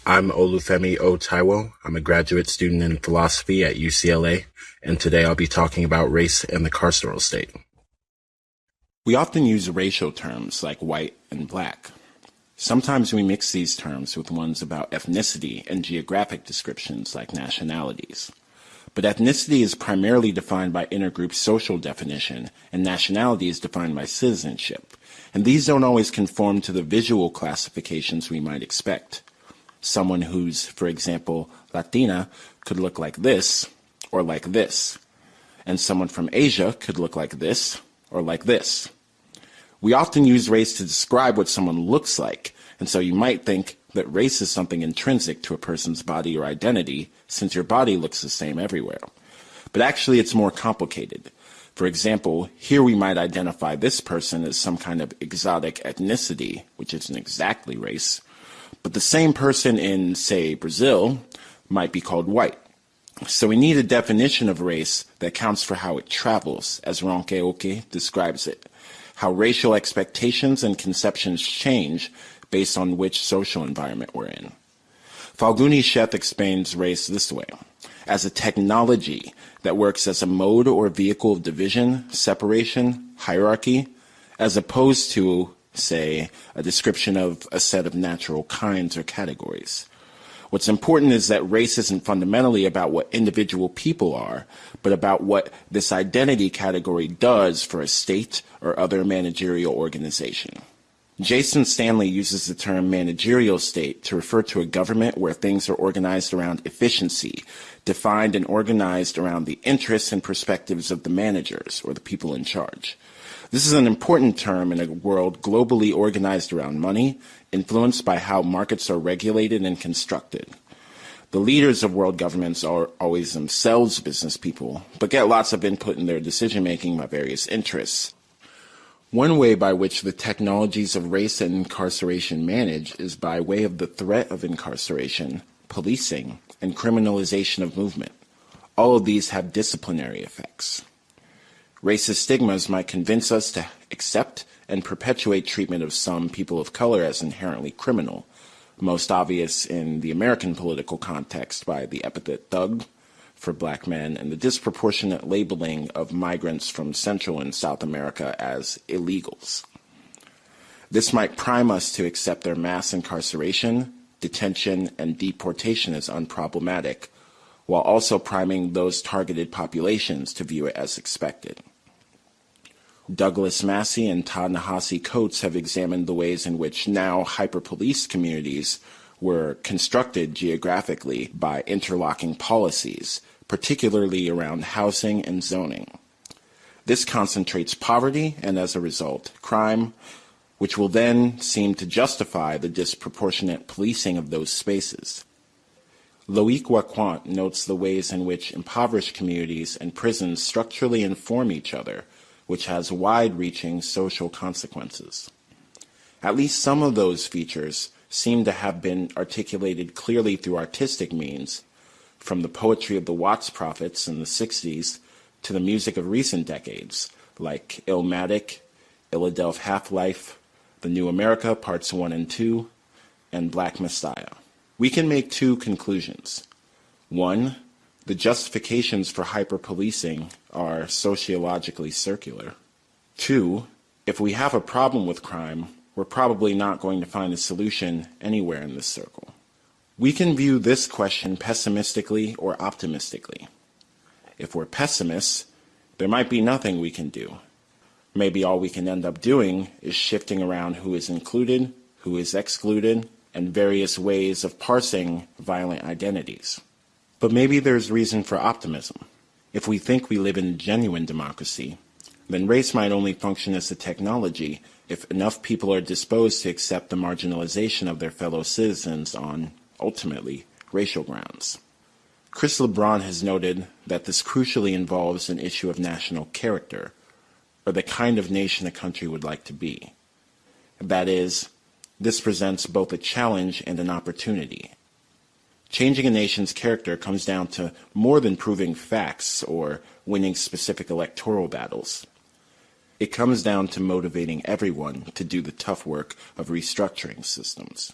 I'm Olifemi O. Taiwo. I'm a graduate student in philosophy at UCLA, and today I'll be talking about race and the carceral state. We often use racial terms like white and black. Sometimes we mix these terms with ones about ethnicity and geographic descriptions like nationalities. But ethnicity is primarily defined by intergroup social definition, and nationality is defined by citizenship. And these don't always conform to the visual classifications we might expect. Someone who's, for example, Latina could look like this or like this. And someone from Asia could look like this or like this. We often use race to describe what someone looks like, and so you might think that race is something intrinsic to a person's body or identity, since your body looks the same everywhere. But actually it's more complicated. For example, here we might identify this person as some kind of exotic ethnicity, which isn't exactly race, but the same person in, say, Brazil might be called white. So we need a definition of race that accounts for how it travels, as Ronke describes it, how racial expectations and conceptions change based on which social environment we're in. Falguni Sheth explains race this way: as a technology that works as a mode or vehicle of division, separation, hierarchy, as opposed to, say, a description of a set of natural kinds or categories. What's important is that race isn't fundamentally about what individual people are, but about what this identity category does for a state or other managerial organization. Jason Stanley uses the term managerial state to refer to a government where things are organized around efficiency, defined and organized around the interests and perspectives of the managers or the people in charge. This is an important term in a world globally organized around money, influenced by how markets are regulated and constructed. The leaders of world governments are always themselves business people, but get lots of input in their decision-making by various interests. One way by which the technologies of race and incarceration manage is by way of the threat of incarceration, policing, and criminalization of movement. All of these have disciplinary effects. Racist stigmas might convince us to accept and perpetuate treatment of some people of color as inherently criminal, most obvious in the American political context by the epithet thug for black men and the disproportionate labeling of migrants from Central and South America as illegals. This might prime us to accept their mass incarceration, detention, and deportation as unproblematic, while also priming those targeted populations to view it as expected. Douglas Massey and Ta-Nehisi Coates have examined the ways in which now hyper-police communities were constructed geographically by interlocking policies, particularly around housing and zoning. This concentrates poverty and, as a result, crime, which will then seem to justify the disproportionate policing of those spaces. Loic Waquant notes the ways in which impoverished communities and prisons structurally inform each other, which has wide-reaching social consequences. At least some of those features seem to have been articulated clearly through artistic means, from the poetry of the Watts prophets in the 60s to the music of recent decades, like Illmatic, Illadelph Half-Life, The New America Parts 1 and 2, and Black Messiah. We can make two conclusions. One, the justifications for hyper-policing are sociologically circular. Two, if we have a problem with crime, we're probably not going to find a solution anywhere in this circle. We can view this question pessimistically or optimistically. If we're pessimists, there might be nothing we can do. Maybe all we can end up doing is shifting around who is included, who is excluded, and various ways of parsing violent identities. But maybe there's reason for optimism. If we think we live in a genuine democracy, then race might only function as a technology if enough people are disposed to accept the marginalization of their fellow citizens on, ultimately, racial grounds. Chris LeBron has noted that this crucially involves an issue of national character, or the kind of nation a country would like to be. That is, this presents both a challenge and an opportunity. Changing a nation's character comes down to more than proving facts or winning specific electoral battles. It comes down to motivating everyone to do the tough work of restructuring systems.